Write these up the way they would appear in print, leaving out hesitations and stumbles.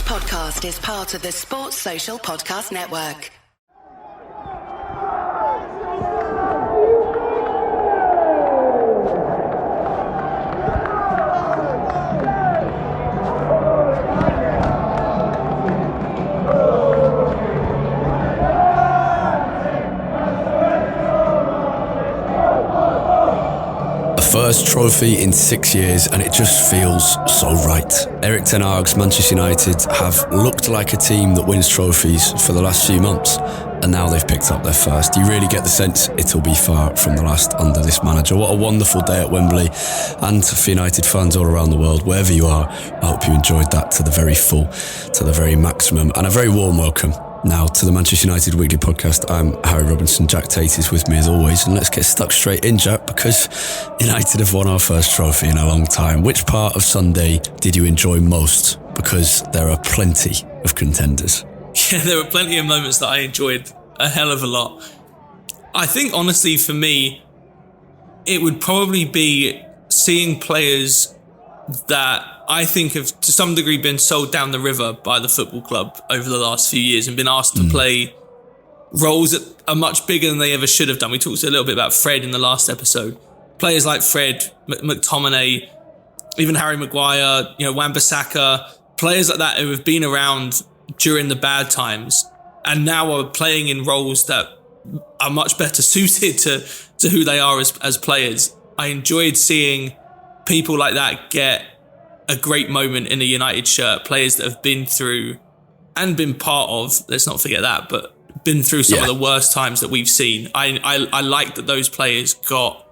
podcast is part of the Sports Social Podcast Network. First trophy in 6 years, and it just feels so right. Erik ten Hag's Manchester United have looked like a team that wins trophies for the last few months, and now they've picked up their first. You really get the sense it'll be far from the last under this manager. What a wonderful day at Wembley, and for United fans all around the world, wherever you are, I hope you enjoyed that to the very full, to the very maximum, and a very warm welcome now to the Manchester United Weekly Podcast. I'm Harry Robinson. Jack Tait is with me as always, and let's get stuck straight in, Jack, because United have won our first trophy in a long time. Which part of Sunday did you enjoy most? Because there are plenty of contenders. Yeah, there were plenty of moments that I enjoyed a hell of a lot. I think, honestly, for me, it would probably be seeing players that I think have, to some degree, been sold down the river by the football club over the last few years and been asked to play roles that are much bigger than they ever should have done. We talked a little bit about Fred in the last episode. Players like Fred, McTominay, even Harry Maguire, Wan-Bissaka, players like that who have been around during the bad times and now are playing in roles that are much better suited to who they are as players. I enjoyed seeing people like that get a great moment in a United shirt, players that have been through and been part of, let's not forget that, but been through some of the worst times that we've seen. I like that those players got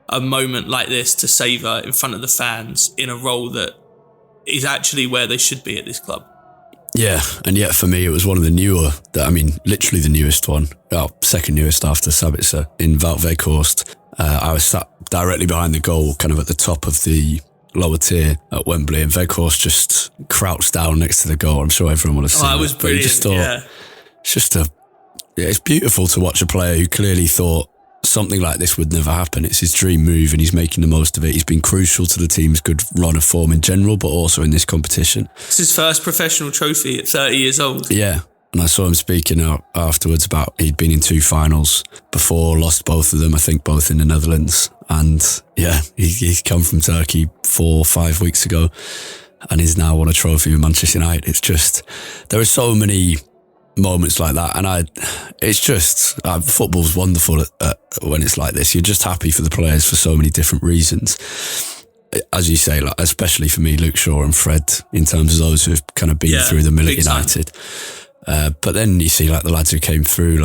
a moment like this to savour in front of the fans in a role that is actually where they should be at this club. Yeah, and yet for me it was one of the newer, literally the newest one, second newest after Sabitzer, in Wout Weghorst. I was sat directly behind the goal, kind of at the top of the lower tier at Wembley, and Weghorst just crouched down next to the goal. I'm sure everyone would have seen it. Was brilliant. Just thought, it's beautiful to watch a player who clearly thought something like this would never happen. It's his dream move and he's making the most of it. He's been crucial to the team's good run of form in general, but also in this competition. It's his first professional trophy at 30 years old. Yeah. And I saw him speaking out afterwards about he'd been in 2 finals before, lost both of them, I think both in the Netherlands. And yeah, he's come from Turkey 4 or 5 weeks ago and he's now won a trophy with Manchester United. It's just, there are so many moments like that. And football's wonderful when it's like this. You're just happy for the players for so many different reasons. As you say, especially for me, Luke Shaw and Fred, in terms of those who have kind of been through the mill at United. But then you see the lads who came through,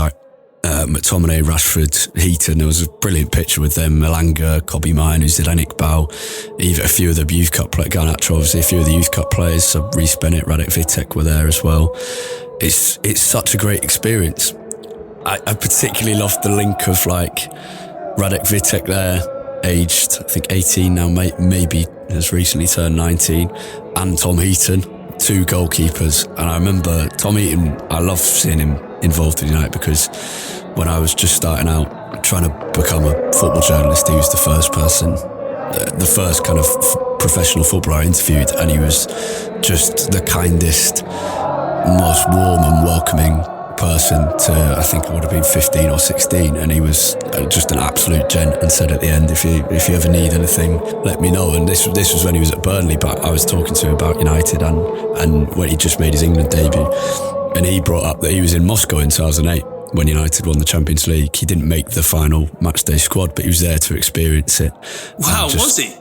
McTominay, Rashford, Heaton. There was a brilliant picture with them. Malanga, Kobbie Mainoo, Zidane Bao, even a few of the youth cup players, Garnacho, obviously a few of the youth cup players. So Reece Bennett, Radek Vitek were there as well. It's such a great experience. I particularly loved the link of Radek Vitek there, aged I think 18 now, maybe has recently turned 19, and Tom Heaton, 2 goalkeepers. And I remember Tom Heaton, I love seeing him involved in United because when I was just starting out trying to become a football journalist, he was the first person, the first kind of professional footballer I interviewed, and he was just the kindest, most warm and welcoming person to, I think I would have been 15 or 16, and he was just an absolute gent and said at the end, if you ever need anything, let me know. And this was when he was at Burnley, but I was talking to him about United and when he just made his England debut, and he brought up that he was in Moscow in 2008 when United won the Champions League. He didn't make the final matchday squad, but he was there to experience it. Wow, was he?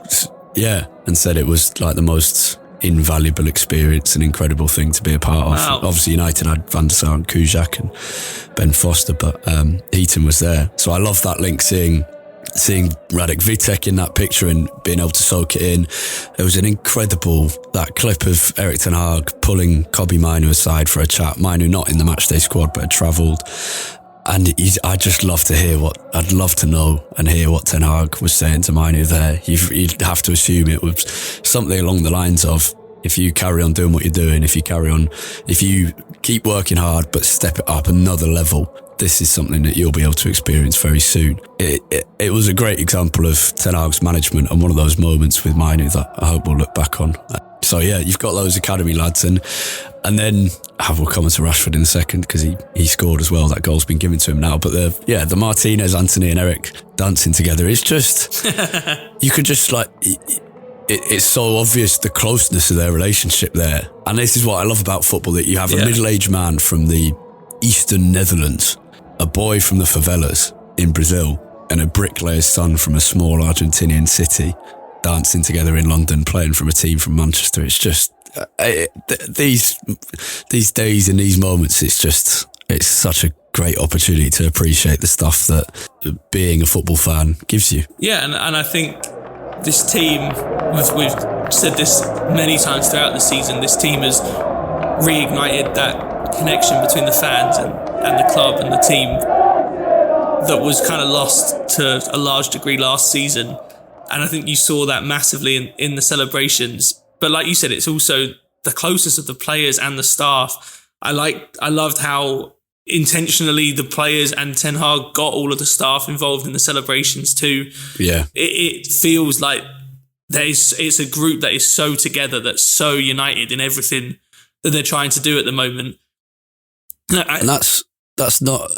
Yeah, and said it was the most invaluable experience, an incredible thing to be a part of. Wow. Obviously United had Van der Sar and Kujak and Ben Foster, but Heaton was there. So I love that link, seeing Radek Vitek in that picture and being able to soak it in. There was that clip of Erik ten Hag pulling Kobbie Mainoo aside for a chat. Mainoo not in the matchday squad but had travelled, and I just love to hear I'd love to know and hear what Ten Hag was saying to Mainoo there. You'd have to assume it was something along the lines of, if you carry on doing what you're doing, if you keep working hard but step it up another level, this is something that you'll be able to experience very soon. It was a great example of Ten Hag's management and one of those moments with Mainoo that I hope we'll look back on. So yeah, you've got those academy lads, and And then we'll come on to Rashford in a second because he scored as well. That goal's been given to him now. But the Martinez, Anthony and Erik dancing together, it's just, you can just like, it's so obvious the closeness of their relationship there. And this is what I love about football, that you have a middle-aged man from the Eastern Netherlands, a boy from the favelas in Brazil, and a bricklayer's son from a small Argentinian city dancing together in London, playing from a team from Manchester. It's just, these days and these moments, it's such a great opportunity to appreciate the stuff that being a football fan gives you. Yeah, and I think this team, we've said this many times throughout the season, this team has reignited that connection between the fans and the club and the team that was kind of lost to a large degree last season. And I think you saw that massively in the celebrations. But like you said, it's also the closeness of the players and the staff. I loved how intentionally the players and Ten Hag got all of the staff involved in the celebrations too. Yeah. It feels like it's a group that is so together, that's so united in everything that they're trying to do at the moment. And that's not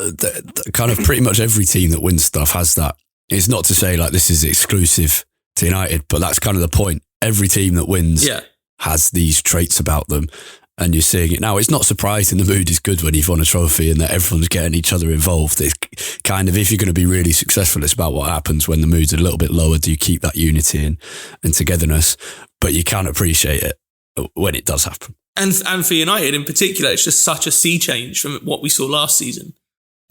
kind of pretty much every team that wins stuff has that. It's not to say like this is exclusive to United, but that's kind of the point. Every team that wins has these traits about them, and you're seeing it now. It's not surprising the mood is good when you've won a trophy and that everyone's getting each other involved. It's kind of, if you're going to be really successful, it's about what happens when the mood's a little bit lower. Do you keep that unity and togetherness? But you can't appreciate it when it does happen. And for United in particular, it's just such a sea change from what we saw last season.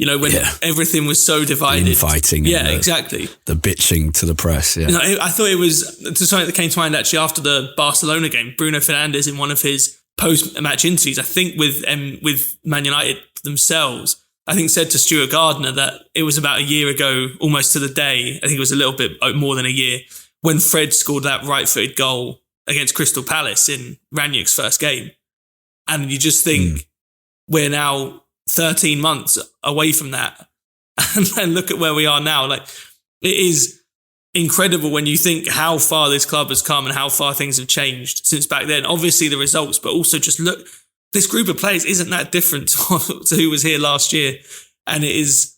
You know, when everything was so divided. The infighting. Exactly. The bitching to the press, You know, I thought it was something that came to mind actually after the Barcelona game. Bruno Fernandes, in one of his post-match interviews, I think with Man United themselves, I think said to Stuart Gardner that it was about a year ago, almost to the day, I think it was a little bit more than a year, when Fred scored that right-footed goal against Crystal Palace in Ranić's first game. And you just think we're now 13 months away from that. And then look at where we are now. Like, it is incredible when you think how far this club has come and how far things have changed since back then. Obviously the results, but also just look, this group of players isn't that different to who was here last year. And it is,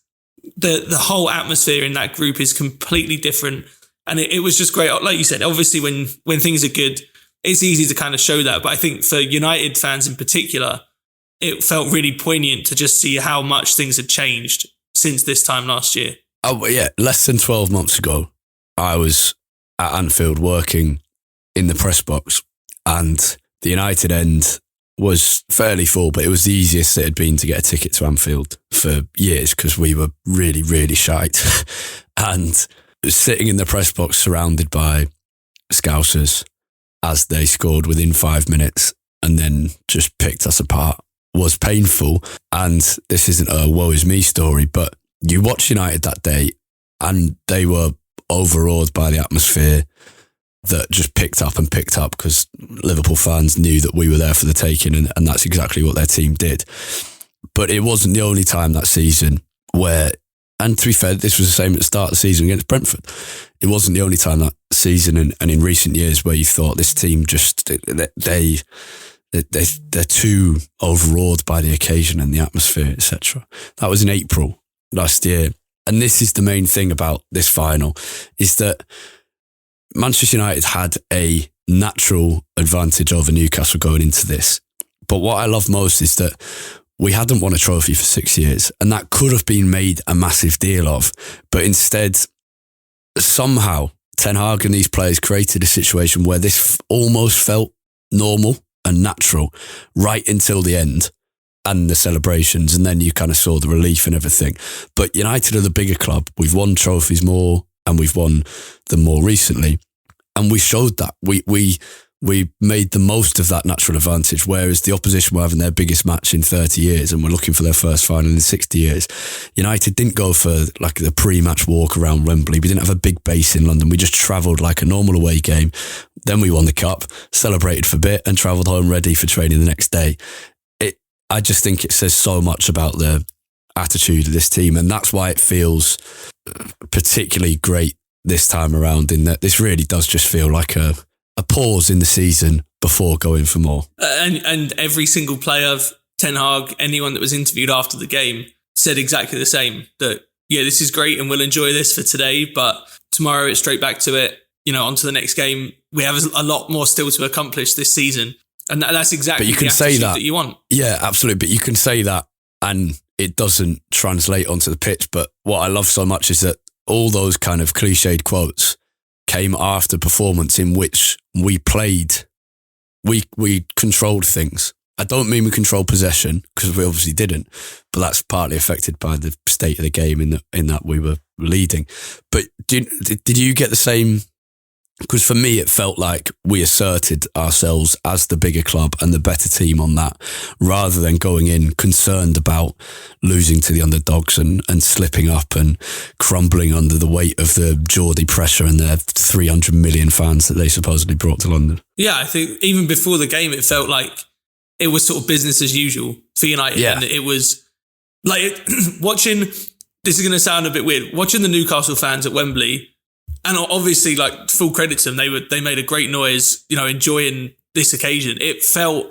the whole atmosphere in that group is completely different. And it was just great. Like you said, obviously when things are good, it's easy to kind of show that. But I think for United fans in particular, it felt really poignant to just see how much things had changed since this time last year. Oh, yeah. Less than 12 months ago, I was at Anfield working in the press box, and the United end was fairly full, but it was the easiest it had been to get a ticket to Anfield for years because we were really, really shite. And sitting in the press box surrounded by Scousers as they scored within 5 minutes and then just picked us apart was painful. And this isn't a woe is me story, but you watch United that day and they were overawed by the atmosphere that just picked up because Liverpool fans knew that we were there for the taking, and that's exactly what their team did. But it wasn't the only time that season where, and to be fair, this was the same at the start of the season against Brentford. It wasn't the only time that season and in recent years where you thought this team just, they're too overawed by the occasion and the atmosphere, etc. That was in April last year. And this is the main thing about this final, is that Manchester United had a natural advantage over Newcastle going into this. But what I love most is that we hadn't won a trophy for 6 years, and that could have been made a massive deal of. But instead, somehow, Ten Hag and these players created a situation where this almost felt normal and natural right until the end and the celebrations, and then you kind of saw the relief and everything. But United are the bigger club. We've won trophies more, and we've won them more recently. And we showed that. We made the most of that natural advantage, whereas the opposition were having their biggest match in 30 years and were looking for their first final in 60 years. United didn't go for like the pre-match walk around Wembley. We didn't have a big base in London. We just travelled like a normal away game. Then we won the cup, celebrated for a bit, and travelled home ready for training the next day. I just think it says so much about the attitude of this team, and that's why it feels particularly great this time around, in that this really does just feel like a pause in the season before going for more. And every single player of Ten Hag, anyone that was interviewed after the game, said exactly the same, that, yeah, this is great and we'll enjoy this for today, but tomorrow it's straight back to it, on to the next game. We have a lot more still to accomplish this season. And that's exactly the attitude that you want. Yeah, absolutely. But you can say that and it doesn't translate onto the pitch. But what I love so much is that all those kind of cliched quotes came after performance in which we played, we controlled things. I don't mean we controlled possession, because we obviously didn't, but that's partly affected by the state of the game in that we were leading. But did you get the same? Because for me, it felt like we asserted ourselves as the bigger club and the better team on that, rather than going in concerned about losing to the underdogs and slipping up and crumbling under the weight of the Geordie pressure and their 300 million fans that they supposedly brought to London. Yeah, I think even before the game, it felt like it was sort of business as usual for United. Yeah. And it was like watching, this is going to sound a bit weird, watching the Newcastle fans at Wembley. And obviously, like, full credit to them, they made a great noise, enjoying this occasion. It felt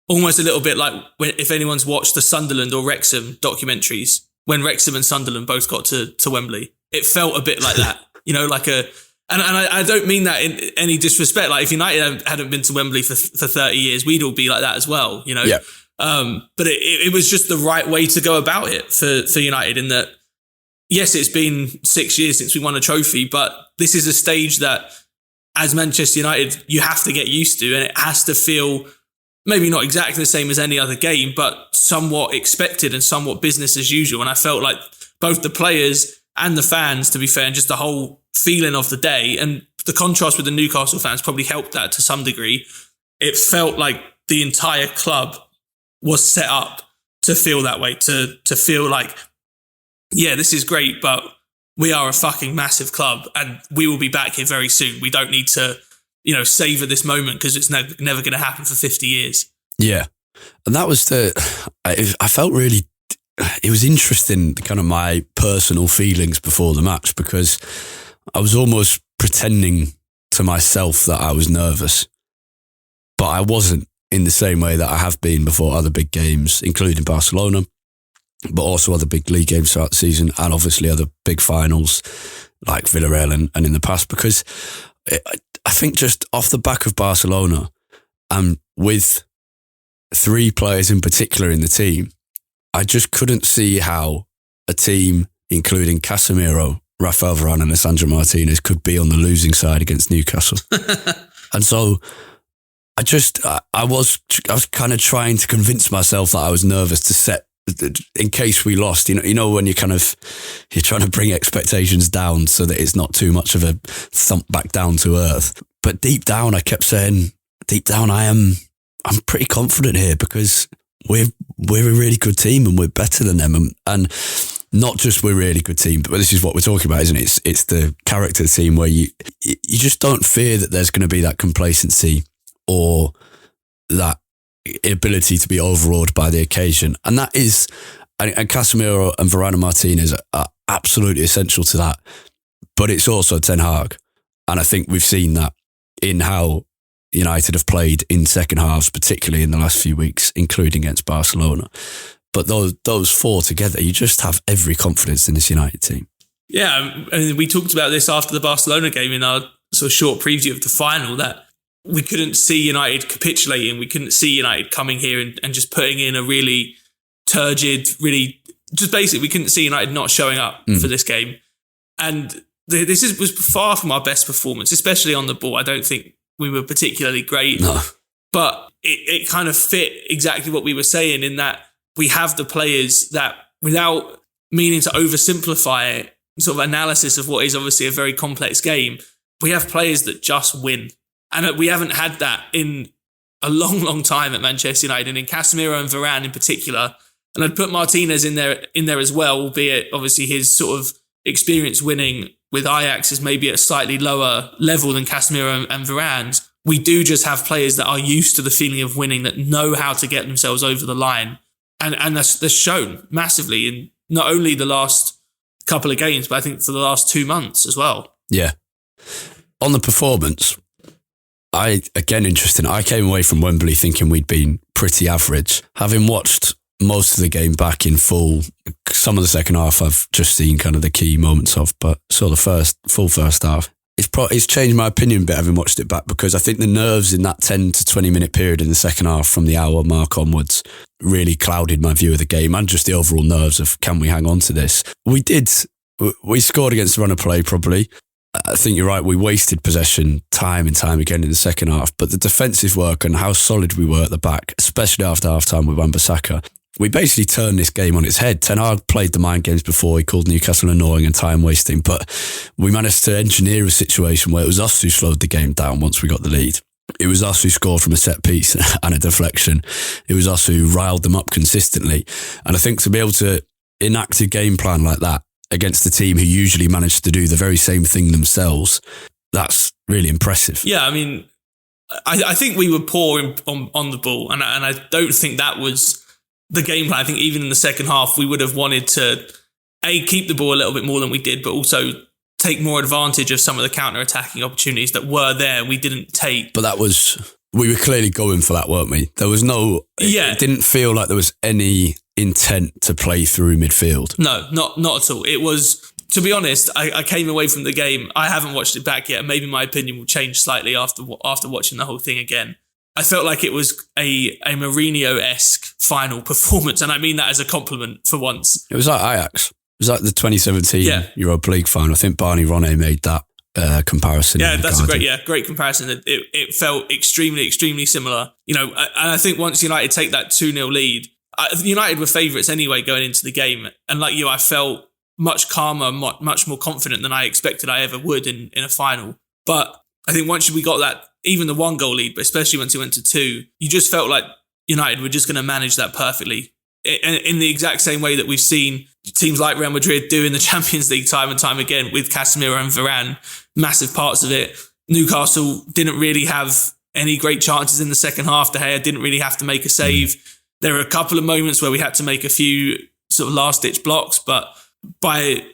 almost a little bit like if anyone's watched the Sunderland or Wrexham documentaries, when Wrexham and Sunderland both got to Wembley. It felt a bit like that, and I don't mean that in any disrespect. Like, if United hadn't been to Wembley for 30 years, we'd all be like that as well, Yeah. But it was just the right way to go about it for United, in that, yes, it's been 6 years since we won a trophy, but this is a stage that, as Manchester United, you have to get used to, and it has to feel maybe not exactly the same as any other game, but somewhat expected and somewhat business as usual. And I felt like both the players and the fans, to be fair, and just the whole feeling of the day, and the contrast with the Newcastle fans probably helped that to some degree. It felt like the entire club was set up to feel that way, to feel like, yeah, this is great, but we are a fucking massive club and we will be back here very soon. We don't need to, savor this moment because it's never going to happen for 50 years. Yeah. And that was I felt really, it was interesting, kind of my personal feelings before the match, because I was almost pretending to myself that I was nervous, but I wasn't, in the same way that I have been before other big games, including Barcelona, but also other big league games throughout the season, and obviously other big finals like Villarreal and in the past, because I think just off the back of Barcelona, and with 3 players in particular in the team, I just couldn't see how a team including Casemiro, Rafael Varane and Lisandro Martinez could be on the losing side against Newcastle. And so I was kind of trying to convince myself that I was nervous to set, in case we lost, when you're trying to bring expectations down so that it's not too much of a thump back down to earth. But deep down, I kept saying, I'm pretty confident here, because we're a really good team and we're better than them. And not just we're a really good team, but this is what we're talking about, isn't it? It's the character team where you just don't fear that there's going to be that complacency or that ability to be overawed by the occasion. And that is, and Casemiro and Varane and Martinez are absolutely essential to that. But it's also Ten Hag. And I think we've seen that in how United have played in second halves, particularly in the last few weeks, including against Barcelona. But those 4 together, you just have every confidence in this United team. Yeah, and we talked about this after the Barcelona game in our sort of short preview of the final, that we couldn't see United capitulating. We couldn't see United coming here and just putting in a really turgid, really, just basically, we couldn't see United not showing up for this game. And this was far from our best performance, especially on the ball. I don't think we were particularly great. No. But it kind of fit exactly what we were saying, in that we have the players that, without meaning to oversimplify sort of analysis of what is obviously a very complex game, we have players that just win. And we haven't had that in a long, long time at Manchester United, and in Casemiro and Varane in particular. And I'd put Martinez in there as well, albeit obviously his sort of experience winning with Ajax is maybe at a slightly lower level than Casemiro and Varane's. We do just have players that are used to the feeling of winning, that know how to get themselves over the line. And that's shown massively in not only the last couple of games, but I think for the last 2 months as well. Yeah. On the performance, Interesting. I came away from Wembley thinking we'd been pretty average. Having watched most of the game back in full, some of the second half I've just seen kind of the key moments of, but saw the full first half. It's changed my opinion a bit having watched it back, because I think the nerves in that 10 to 20 minute period in the second half from the hour mark onwards really clouded my view of the game, and just the overall nerves of, can we hang on to this? We scored against the run of play probably. I think you're right, we wasted possession time and time again in the second half, but the defensive work and how solid we were at the back, especially after half-time with Wan-Bissaka, we basically turned this game on its head. Ten Hag played the mind games before. He called Newcastle annoying and time wasting, but we managed to engineer a situation where it was us who slowed the game down once we got the lead. It was us who scored from a set piece and a deflection. It was us who riled them up consistently. And I think to be able to enact a game plan like that against a team who usually manage to do the very same thing themselves, that's really impressive. Yeah, I mean, I think we were poor on the ball, and I don't think that was the game plan. I think even in the second half, we would have wanted to, keep the ball a little bit more than we did, but also take more advantage of some of the counter-attacking opportunities that were there we didn't take. But we were clearly going for that, weren't we? There was it didn't feel like there was any intent to play through midfield. No, not at all. It was, to be honest, I came away from the game, I haven't watched it back yet, and maybe my opinion will change slightly after watching the whole thing again. I felt like it was a Mourinho-esque final performance, and I mean that as a compliment for once. It was like Ajax. It was like the 2017 Europa League final. I think Barney Ronay made that comparison. Yeah, that's a great comparison. It felt extremely, extremely similar. And I think once United take that 2-0 lead, United were favourites anyway going into the game. And like you, I felt much calmer, much more confident than I expected I ever would in a final. But I think once we got that, even the 1-goal lead, but especially once it went to 2, you just felt like United were just going to manage that perfectly. In the exact same way that we've seen teams like Real Madrid do in the Champions League time and time again with Casemiro and Varane, massive parts of it. Newcastle didn't really have any great chances in the second half. De Gea didn't really have to make a save. There were a couple of moments where we had to make a few sort of last-ditch blocks, but by,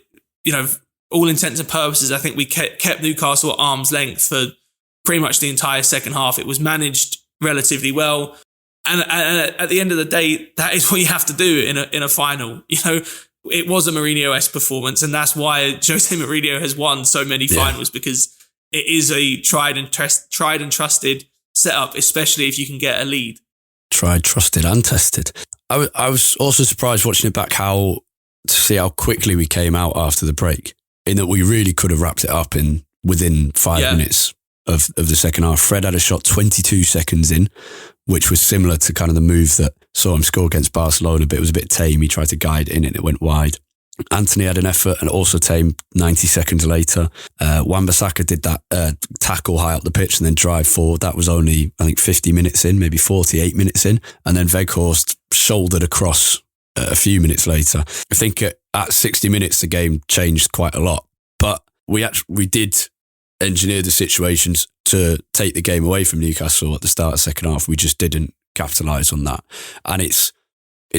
all intents and purposes, I think we kept Newcastle at arm's length for pretty much the entire second half. It was managed relatively well. And at the end of the day, that is what you have to do in a final. It was a Mourinho-esque performance, and that's why Jose Mourinho has won so many finals, because it is a tried and trusted setup, especially if you can get a lead. Tried, trusted, and tested. I was also surprised watching it back to see how quickly we came out after the break, in that we really could have wrapped it up within 5 minutes of the second half. Fred had a shot 22 seconds in, which was similar to kind of the move that saw him score against Barcelona, but it was a bit tame. He tried to guide it in and it went wide. Anthony had an effort and also tame 90 seconds later. Wan-Bissaka did that tackle high up the pitch and then drive forward. That was only, I think, 50 minutes in, maybe 48 minutes in. And then Weghorst shouldered across a few minutes later. I think at 60 minutes, the game changed quite a lot. But we did engineer the situations to take the game away from Newcastle at the start of the second half. We just didn't capitalise on that. And it's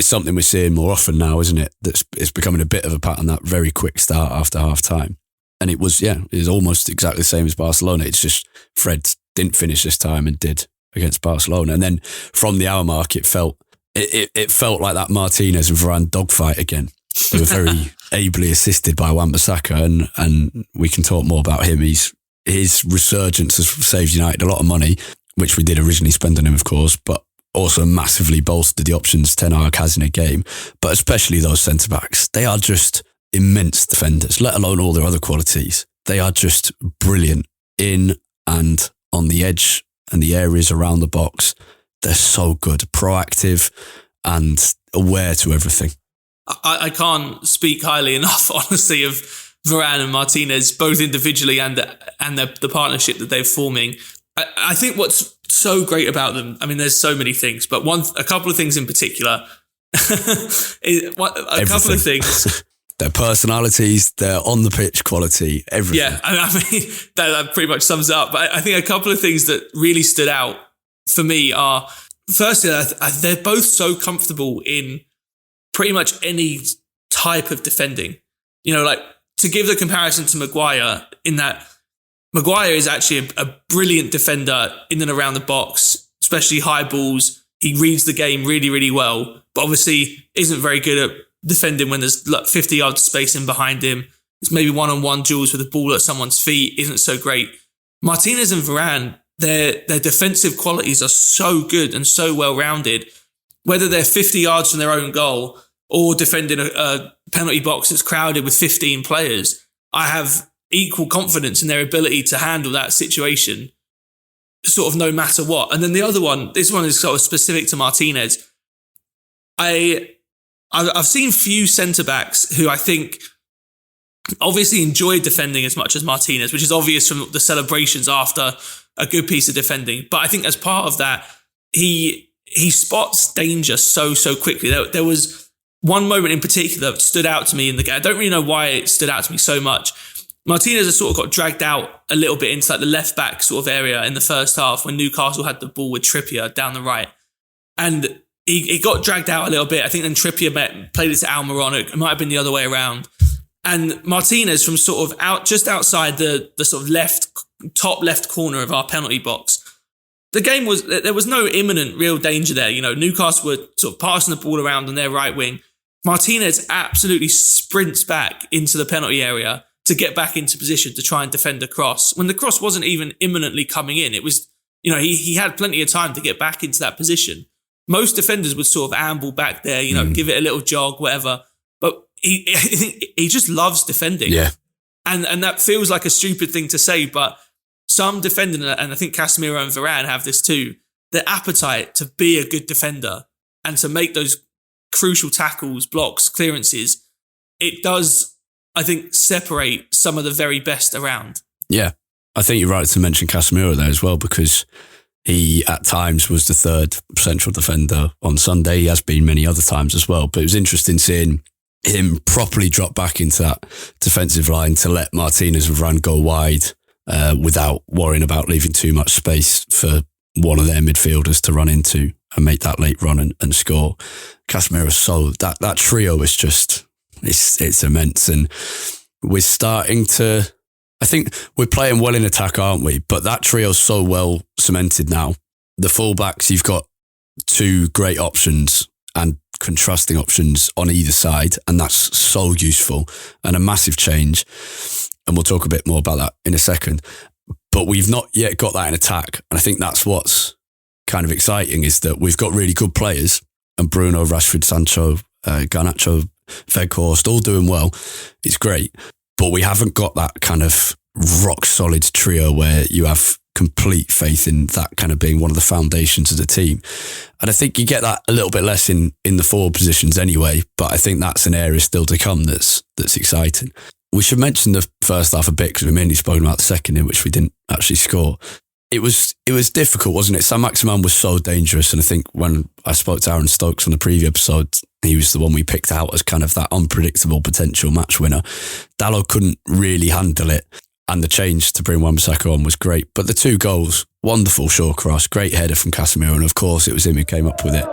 something we're seeing more often now, isn't it? It's becoming a bit of a pattern, that very quick start after half time. And it was almost exactly the same as Barcelona. It's just Fred didn't finish this time and did against Barcelona. And then from the hour mark, it felt like that Martinez and Varane dogfight again. They were very ably assisted by Wan-Bissaka, and we can talk more about him. His resurgence has saved United a lot of money, which we did originally spend on him, of course, but also massively bolstered the options Ten Hag has in a game. But especially those centre-backs, they are just immense defenders, let alone all their other qualities. They are just brilliant in and on the edge and the areas around the box. They're so good, proactive and aware to everything. I can't speak highly enough, honestly, of Varane and Martinez, both individually and the partnership that they're forming. I think what's so great about them, I mean, there's so many things, but a couple of things in particular. Couple of things. Their personalities, their on the pitch quality, everything. Yeah, I mean, that pretty much sums it up. But I think a couple of things that really stood out for me are, firstly, they're both so comfortable in pretty much any type of defending. Like, to give the comparison to Maguire, in that Maguire is actually a brilliant defender in and around the box, especially high balls. He reads the game really, really well, but obviously isn't very good at defending when there's like 50 yards of space in behind him. It's maybe one-on-one duels with the ball at someone's feet isn't so great. Martinez and Varane, their defensive qualities are so good and so well-rounded, whether they're 50 yards from their own goal or defending a penalty box that's crowded with 15 players. I have equal confidence in their ability to handle that situation, sort of no matter what. And then the other one, this one is sort of specific to Martinez. I've seen few centre-backs who I think obviously enjoy defending as much as Martinez, which is obvious from the celebrations after a good piece of defending. But I think as part of that, he spots danger so quickly. There was one moment in particular that stood out to me in the game. I don't really know why it stood out to me so much. Martinez has sort of got dragged out a little bit into like the left back sort of area in the first half when Newcastle had the ball with Trippier down the right. And he got dragged out a little bit. I think then Trippier played it to Almiron. It might have been the other way around. And Martinez from sort of just outside the sort of top left corner of our penalty box. There was no imminent real danger there. You know, Newcastle were sort of passing the ball around on their right wing. Martinez absolutely sprints back into the penalty area to get back into position to try and defend the cross. When the cross wasn't even imminently coming in, it was, you know, he had plenty of time to get back into that position. Most defenders would sort of amble back there, you know, give it a little jog, whatever. But he just loves defending. Yeah. And that feels like a stupid thing to say, but some defending, and I think Casemiro and Varane have this too, their appetite to be a good defender and to make those crucial tackles, blocks, clearances, it does, I think, separate some of the very best around. Yeah. I think you're right to mention Casemiro there as well, because he at times was the third central defender on Sunday. He has been many other times as well, but it was interesting seeing him properly drop back into that defensive line to let Martinez and Varane go wide without worrying about leaving too much space for one of their midfielders to run into and make that late run and score. Casemiro, so that trio is just, it's immense. And we're starting to, I think we're playing well in attack, aren't we? But that trio's so well cemented now. The fullbacks, you've got two great options and contrasting options on either side, and that's so useful and a massive change. And we'll talk a bit more about that in a second. But we've not yet got that in attack. And I think that's what's kind of exciting, is that we've got really good players, and Bruno, Rashford, Sancho, Garnacho, Weghorst, all doing well. It's great. But we haven't got that kind of rock solid trio where you have complete faith in that kind of being one of the foundations of the team. And I think you get that a little bit less in the forward positions anyway, but I think that's an area still to come that's exciting. We should mention the first half a bit, because we mainly spoken about the second, in which we didn't actually score. It was difficult, wasn't it? Saint-Maximin was so dangerous, and I think when I spoke to Aaron Stokes on the preview episode, he was the one we picked out as kind of that unpredictable potential match winner. Dalot couldn't really handle it, and the change to bring Wan-Bissaka on was great. But the two goals, wonderful short cross, great header from Casemiro, and of course it was him who came up with it.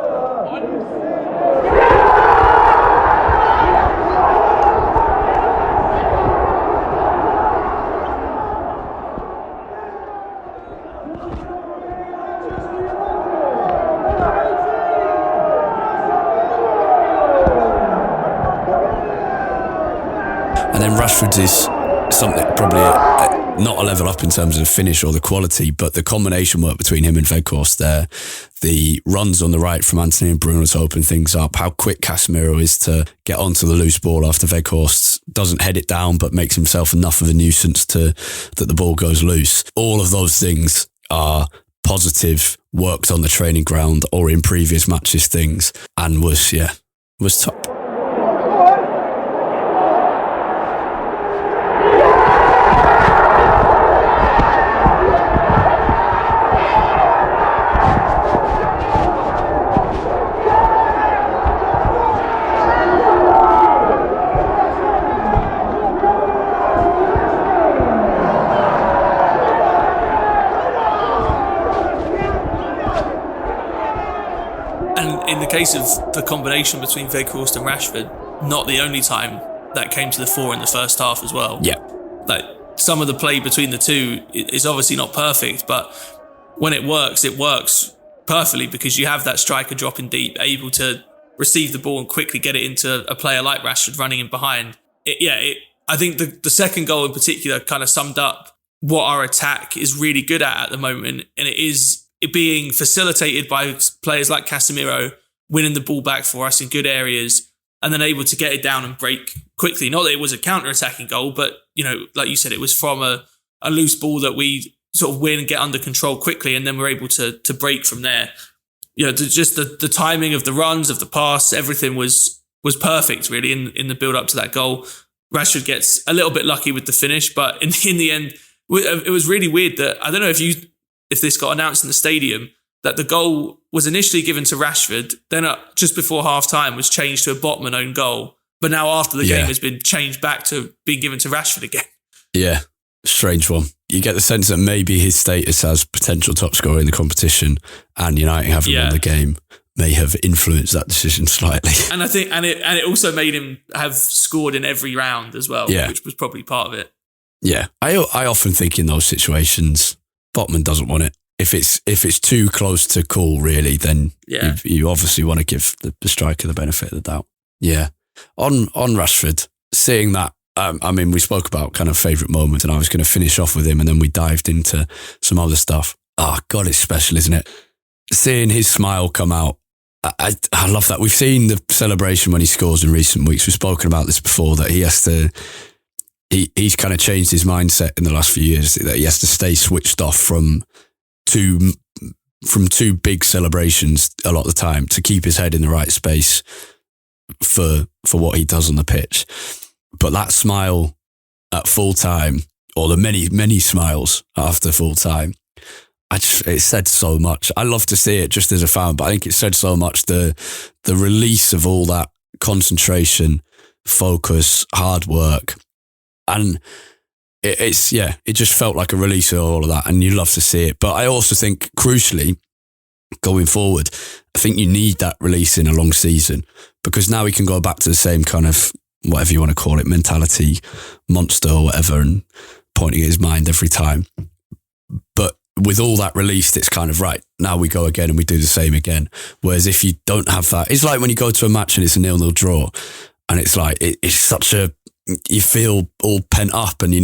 And then Rashford's is something probably not a level up in terms of the finish or the quality, but the combination work between him and Weghorst there, the runs on the right from Anthony and Bruno to open things up, how quick Casemiro is to get onto the loose ball after Weghorst doesn't head it down but makes himself enough of a nuisance that the ball goes loose. All of those things are positive, worked on the training ground or in previous matches things, and was top. Case of the combination between Weghorst and Rashford, not the only time that came to the fore in the first half as well. Yeah. Like, some of the play between the two is obviously not perfect, but when it works perfectly because you have that striker dropping deep, able to receive the ball and quickly get it into a player like Rashford running in behind. I think the second goal in particular kind of summed up what our attack is really good at the moment, and it is it being facilitated by players like Casemiro winning the ball back for us in good areas and then able to get it down and break quickly. Not that it was a counter-attacking goal, but, like you said, it was from a loose ball that we sort of win and get under control quickly, and then we're able to break from there. Just the timing of the runs, of the pass, everything was perfect, really, in the build-up to that goal. Rashford gets a little bit lucky with the finish, but in the end, it was really weird that, I don't know if this got announced in the stadium, that the goal was initially given to Rashford, then just before half-time was changed to a Botman own goal, but now after the game has been changed back to being given to Rashford again. Yeah, strange one. You get the sense that maybe his status as potential top scorer in the competition and United having won the game may have influenced that decision slightly. And I think, and it also made him have scored in every round as well, which was probably part of it. Yeah, I often think in those situations, Botman doesn't want it. If it's too close to call, really, then you obviously want to give the striker the benefit of the doubt. Yeah. On Rashford, seeing that, we spoke about kind of favourite moments, and I was going to finish off with him, and then we dived into some other stuff. Oh, God, it's special, isn't it? Seeing his smile come out, I love that. We've seen the celebration when he scores in recent weeks. We've spoken about this before, that he has to... He's kind of changed his mindset in the last few years, that he has to stay switched off from two big celebrations a lot of the time to keep his head in the right space for what he does on the pitch. But that smile at full time, or the many smiles after full time, it said so much. I love to see it just as a fan, but I think it said so much, the release of all that concentration, focus, hard work, and it just felt like a release of all of that, and you love to see it. But I also think, crucially, going forward, I think you need that release in a long season, because now he can go back to the same kind of, whatever you want to call it, mentality monster or whatever, and pointing at his mind every time. But with all that released, it's kind of, right, now we go again and we do the same again. Whereas if you don't have that, it's like when you go to a match and it's a 0-0 draw, and it's like, it's such a, you feel all pent up, and there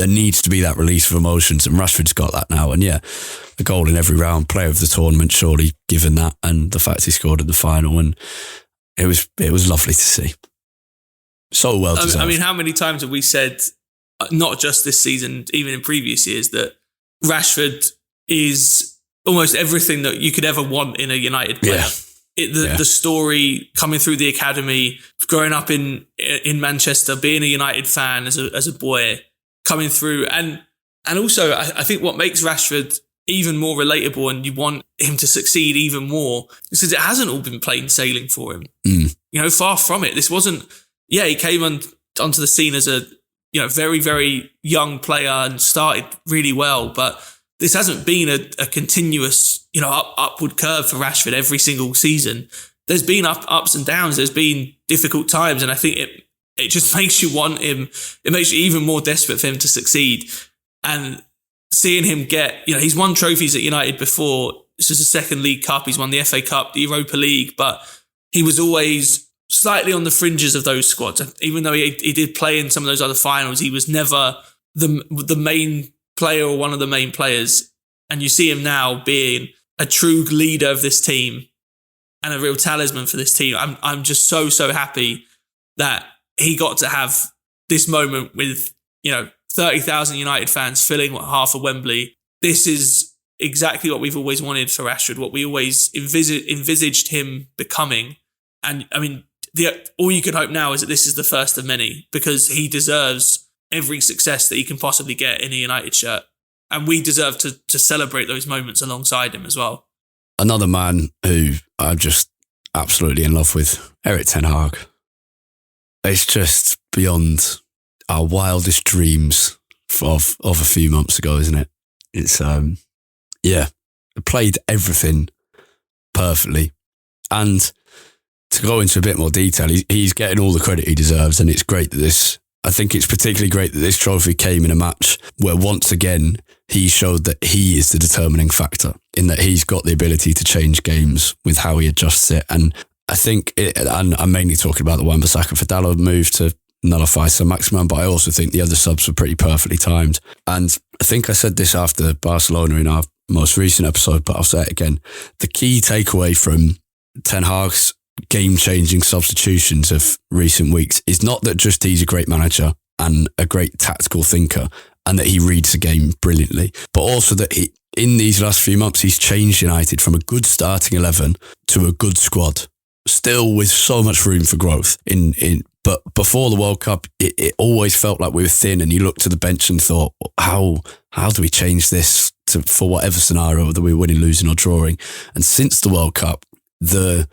needs to be that release of emotions, and Rashford's got that now. And a goal in every round, player of the tournament, surely, given that, and the fact he scored in the final, and it was lovely to see. So well deserved. How many times have we said, not just this season, even in previous years, that Rashford is almost everything that you could ever want in a United player. The story coming through the academy, growing up in Manchester, being a United fan as a boy, coming through, and also I think what makes Rashford even more relatable, and you want him to succeed even more, is because it hasn't all been plain sailing for him. Far from it. This wasn't. He came onto the scene as a very, very young player and started really well, but this hasn't been a continuous, upward curve for Rashford every single season. There's been ups and downs. There's been difficult times. And I think it just makes you want him. It makes you even more desperate for him to succeed. And seeing him get, he's won trophies at United before. This is the second League Cup. He's won the FA Cup, the Europa League, but he was always slightly on the fringes of those squads. Even though he did play in some of those other finals, he was never the main player or one of the main players. And you see him now being a true leader of this team and a real talisman for this team. I'm just so happy that he got to have this moment with 30,000 United fans filling half of Wembley. This is exactly what we've always wanted for Rashford, what we always envisaged him becoming. And all you can hope now is that this is the first of many, because he deserves every success that he can possibly get in a United shirt. And we deserve to celebrate those moments alongside him as well. Another man who I'm just absolutely in love with, Erik Ten Hag. It's just beyond our wildest dreams of a few months ago, isn't it? It's, played everything perfectly. And to go into a bit more detail, he's getting all the credit he deserves, and it's great that this I think it's particularly great that this trophy came in a match where once again he showed that he is the determining factor, in that he's got the ability to change games with how he adjusts it. And I think, and I'm mainly talking about the Wan-Bissaka for Dalot move to nullify Saint-Maximin, but I also think the other subs were pretty perfectly timed. And I think I said this after Barcelona in our most recent episode, but I'll say it again. The key takeaway from Ten Hag's game-changing substitutions of recent weeks is not that just he's a great manager and a great tactical thinker and that he reads the game brilliantly, but also that in these last few months, he's changed United from a good starting 11 to a good squad, still with so much room for growth. But before the World Cup, it always felt like we were thin, and you looked to the bench and thought, how do we change this for whatever scenario, whether we're winning, losing or drawing? And since the World Cup, the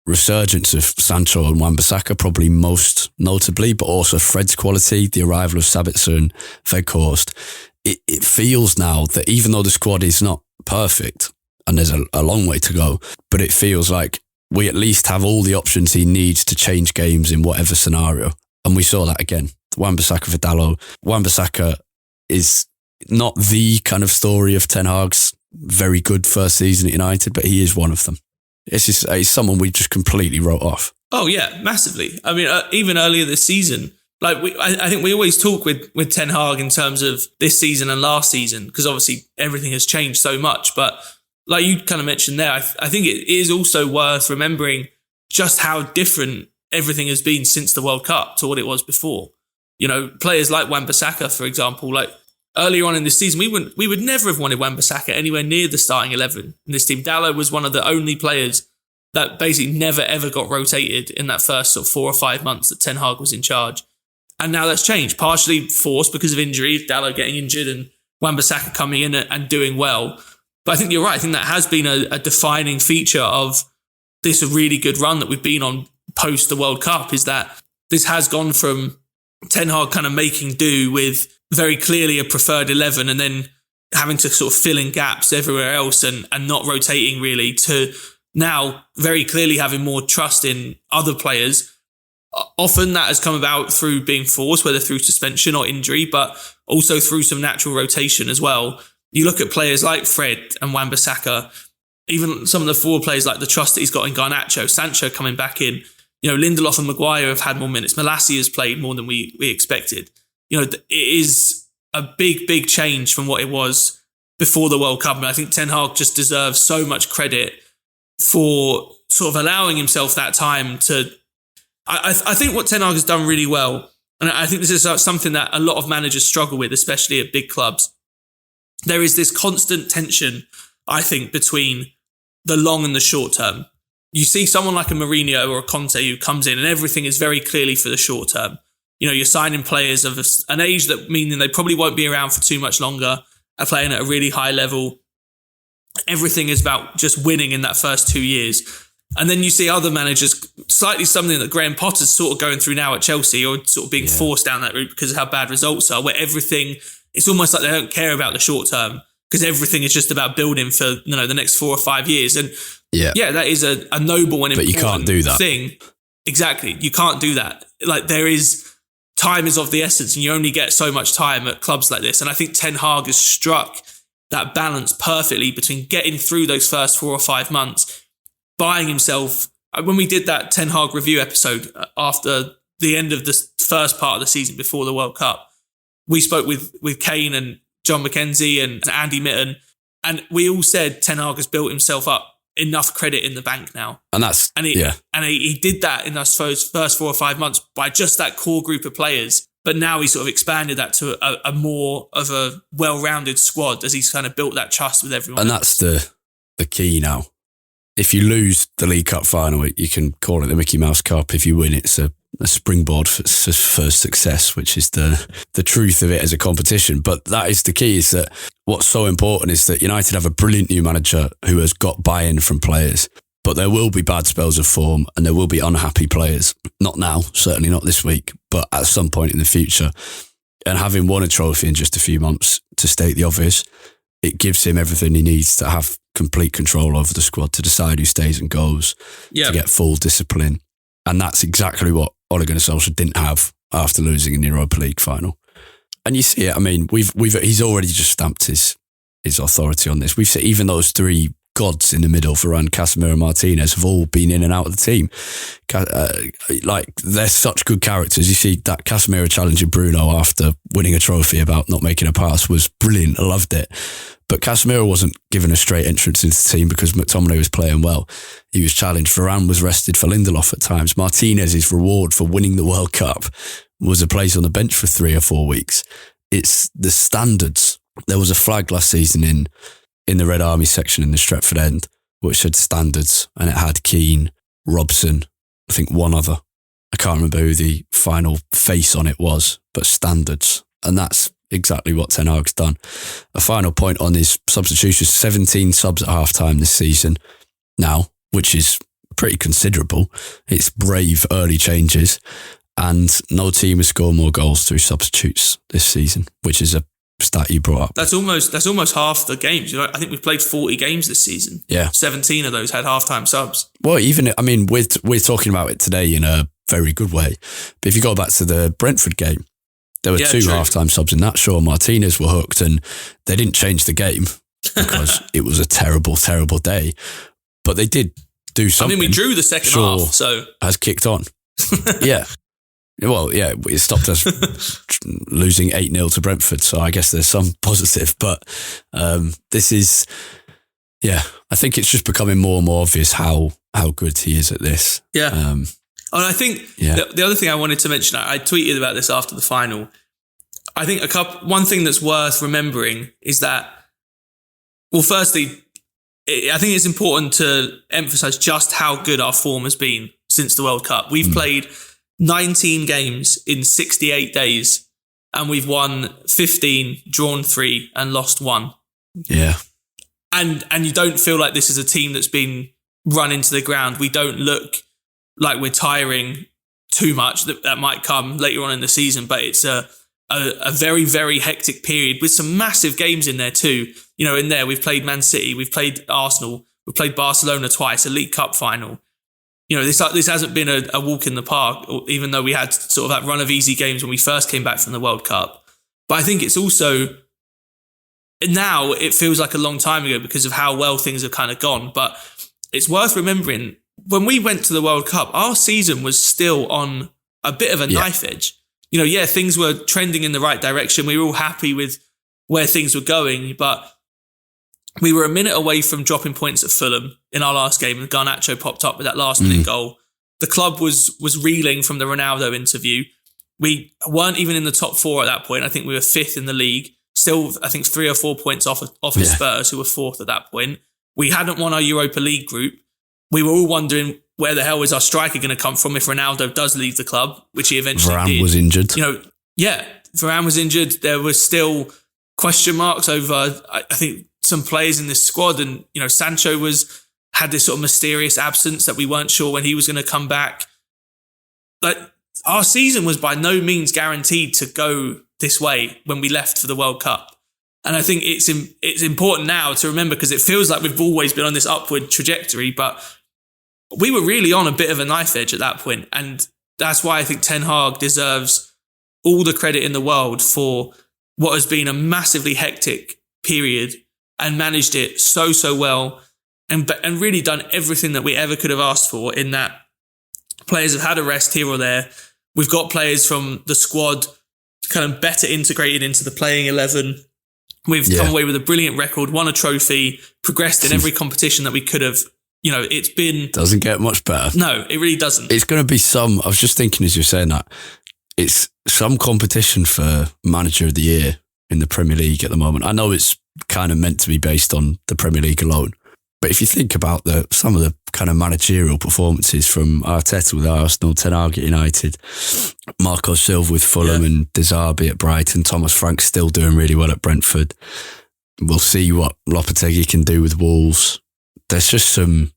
resurgence of Sancho and Wan-Bissaka, probably most notably, but also Fred's quality, the arrival of Sabitzer and Weghorst, it feels now that even though the squad is not perfect, and there's a long way to go, but it feels like we at least have all the options he needs to change games in whatever scenario. And we saw that again. Wan-Bissaka for Dalot. Wan-Bissaka is not the kind of story of Ten Hag's very good first season at United, but he is one of them. It's someone we just completely wrote off. Oh yeah, massively. I mean, even earlier this season, like I think we always talk with Ten Hag in terms of this season and last season, because obviously everything has changed so much. But like you kind of mentioned there, I think it is also worth remembering just how different everything has been since the World Cup to what it was before. You know, players like Wan-Bissaka, for example, like earlier on in this season, we would never have wanted Wan-Bissaka anywhere near the starting 11 in this team. Dalot was one of the only players that basically never ever got rotated in that first sort of 4 or 5 months that Ten Hag was in charge. And now that's changed, partially forced because of injury, Dalot getting injured and Wan-Bissaka coming in and doing well. But I think you're right. I think that has been a defining feature of this really good run that we've been on post the World Cup, is that this has gone from Ten Hag kind of making do with very clearly a preferred 11 and then having to sort of fill in gaps everywhere else and not rotating really, to now very clearly having more trust in other players. Often that has come about through being forced, whether through suspension or injury, but also through some natural rotation as well. You look at players like Fred and Wan-Bissaka, even some of the forward players, like the trust that he's got in Garnacho, Sancho coming back in. You know, Lindelof and Maguire have had more minutes. Malassi has played more than we expected. You know, it is a big, big change from what it was before the World Cup. And I think Ten Hag just deserves so much credit for sort of allowing himself that time to... I think what Ten Hag has done really well, and I think this is something that a lot of managers struggle with, especially at big clubs. There is this constant tension, I think, between the long and the short term. You see someone like a Mourinho or a Conte who comes in and everything is very clearly for the short term. You know, you're signing players of an age that meaning they probably won't be around for too much longer, are playing at a really high level. Everything is about just winning in that first 2 years. And then you see other managers, slightly something that Graham Potter's sort of going through now at Chelsea, or sort of being forced down that route because of how bad results are, where everything, it's almost like they don't care about the short term because everything is just about building for, you know, the next 4 or 5 years. And that is a noble and important thing. But you can't do that. Exactly. You can't do that. Like time is of the essence and you only get so much time at clubs like this. And I think Ten Hag has struck that balance perfectly between getting through those first 4 or 5 months, buying himself. When we did that Ten Hag review episode after the end of the first part of the season before the World Cup, we spoke with Kane and John McKenzie and Andy Mitten, and we all said Ten Hag has built himself up enough credit in the bank now. And he did that in those first 4 or 5 months by just that core group of players. But now he sort of expanded that to a more of a well-rounded squad as he's kind of built that trust with everyone. And that's the key now. If you lose the League Cup final, you can call it the Mickey Mouse Cup. If you win, it's a springboard for success, which is the truth of it as a competition. But that is the key, is that what's so important is that United have a brilliant new manager who has got buy-in from players. But there will be bad spells of form and there will be unhappy players. Not now, certainly not this week, but at some point in the future. And having won a trophy in just a few months, to state the obvious, it gives him everything he needs to have complete control over the squad, to decide who stays and goes, to get full discipline. And that's exactly what Ole Gunnar Solskjaer didn't have after losing in the Europa League final. And you see it. I mean, he's already just stamped his authority on this. We've seen even those three gods in the middle, Varane, Casemiro and Martinez, have all been in and out of the team. They're such good characters. You see that Casemiro challenging Bruno after winning a trophy about not making a pass was brilliant. I loved it. But Casemiro wasn't given a straight entrance into the team because McTominay was playing well. He was challenged. Varane was rested for Lindelof at times. Martinez's reward for winning the World Cup was a place on the bench for 3 or 4 weeks. It's the standards. There was a flag last season in the Red Army section in the Stretford End, which said standards, and it had Keane, Robson, I think one other. I can't remember who the final face on it was, but standards. And that's exactly what Ten Hag's done. A final point on his substitutions: 17 subs at half-time this season now, which is pretty considerable. It's brave early changes, and no team has scored more goals through substitutes this season, which is a stat you brought up. That's almost half the games. You know, I think we've played 40 games this season. Yeah. 17 of those had halftime subs. Well, we're talking about it today in a very good way. But if you go back to the Brentford game, there were 2 halftime subs in that. Sure, Martinez were hooked and they didn't change the game because it was a terrible, terrible day. But they did do something. I mean, we drew the second half, so has kicked on. Yeah. Well, yeah, it stopped us losing 8-0 to Brentford, so I guess there's some positive. But this is, I think it's just becoming more and more obvious how good he is at this. Yeah. And I think the other thing I wanted to mention, I tweeted about this after the final. I think one thing that's worth remembering is that, well, firstly, I think it's important to emphasise just how good our form has been since the World Cup. We've played 19 games in 68 days, and we've won 15, drawn 3, and lost 1. Yeah. And you don't feel like this is a team that's been run into the ground. We don't look like we're tiring too much. That might come later on in the season, but it's a very, very hectic period with some massive games in there too. You know, in there we've played Man City, we've played Arsenal, we've played Barcelona twice, a League Cup final. You know, this hasn't been a walk in the park, even though we had sort of that run of easy games when we first came back from the World Cup. But I think it's also, now it feels like a long time ago because of how well things have kind of gone. But it's worth remembering, when we went to the World Cup, our season was still on a bit of a knife edge. You know, things were trending in the right direction. We were all happy with where things were going, but we were a minute away from dropping points at Fulham in our last game, and Garnacho popped up with that last-minute goal. The club was reeling from the Ronaldo interview. We weren't even in the top 4 at that point. I think we were 5th in the league. Still, I think 3 or 4 points off of Spurs, who were 4th at that point. We hadn't won our Europa League group. We were all wondering, where the hell is our striker going to come from if Ronaldo does leave the club, which he eventually did. Varane was injured. You know, Varane was injured. There was still question marks over, I think, some players in this squad, and you know, Sancho had this sort of mysterious absence that we weren't sure when he was going to come back. But our season was by no means guaranteed to go this way when we left for the World Cup. And I think it's important now to remember, because it feels like we've always been on this upward trajectory, but we were really on a bit of a knife edge at that point. And that's why I think Ten Hag deserves all the credit in the world for what has been a massively hectic period, and managed it so well, and really done everything that we ever could have asked for, in that players have had a rest here or there. We've got players from the squad kind of better integrated into the playing 11. We've come away with a brilliant record, won a trophy, progressed in every competition that we could have. You know, it's been... Doesn't get much better. No, it really doesn't. It's going to be I was just thinking as you're saying that, it's some competition for Manager of the Year in the Premier League at the moment. I know it's kind of meant to be based on the Premier League alone, but if you think about some of the kind of managerial performances from Arteta with Arsenal, Ten Hag at United, Marco Silva with Fulham, and De Zerbi at Brighton, Thomas Frank still doing really well at Brentford. We'll see what Lopetegui can do with Wolves. There's just some,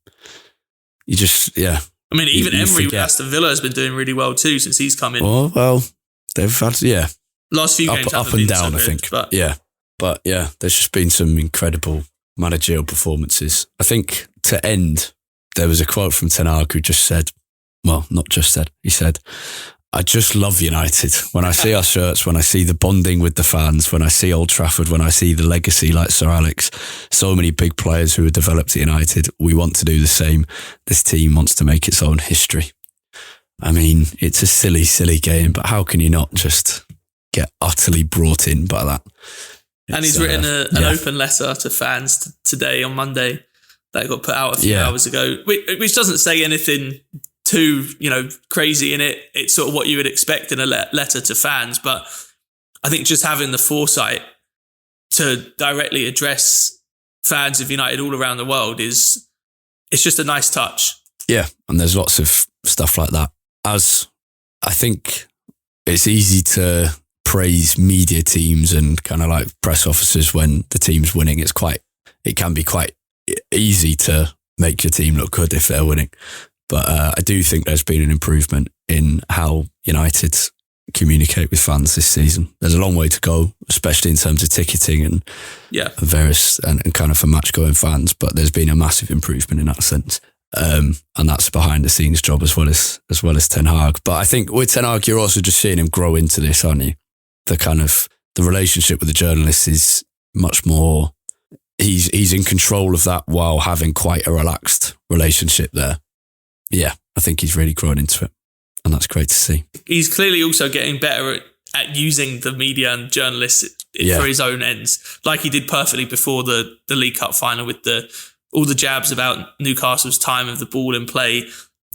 I mean, even Emery with Aston Villa has been doing really well too since he's come in. Oh, well, they've had, last few games up and down, so I think. But there's just been some incredible managerial performances. I think to end, there was a quote from Ten Hag who just said, well, not just said, he said, I just love United. When I see our shirts, when I see the bonding with the fans, when I see Old Trafford, when I see the legacy like Sir Alex, so many big players who have developed at United, we want to do the same. This team wants to make its own history. I mean, it's a silly, silly game, but how can you not just get utterly brought in by that? And he's written an open letter to fans today on Monday that got put out a few hours ago, which doesn't say anything too, crazy in it. It's sort of what you would expect in a letter to fans. But I think just having the foresight to directly address fans of United all around the world it's just a nice touch. Yeah, and there's lots of stuff like that. As I think it's easy to praise media teams and kind of like press officers when the team's winning. It can be quite easy to make your team look good if they're winning. But I do think there's been an improvement in how United communicate with fans this season. There's a long way to go, especially in terms of ticketing and various and kind of for match-going fans. But there's been a massive improvement in that sense. And that's behind the scenes job as well as Ten Hag. But I think with Ten Hag, you're also just seeing him grow into this, aren't you? The relationship with the journalists is much more. He's in control of that while having quite a relaxed relationship there. Yeah, I think he's really grown into it, and that's great to see. He's clearly also getting better at using the media and journalists for his own ends, like he did perfectly before the League Cup final with all the jabs about Newcastle's time of the ball in play.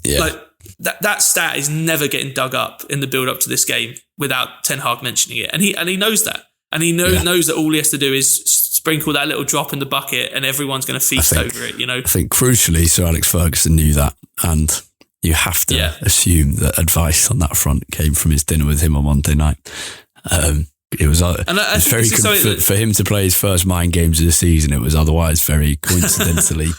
Yeah. Like that stat is never getting dug up in the build-up to this game without Ten Hag mentioning it, and he knows that, and he knows that all he has to do is sprinkle that little drop in the bucket, and everyone's going to feast over it. I think crucially, Sir Alex Ferguson knew that, and you have to assume that advice on that front came from his dinner with him on Monday night. It was very good for him to play his first mind games of the season. It was otherwise very coincidentally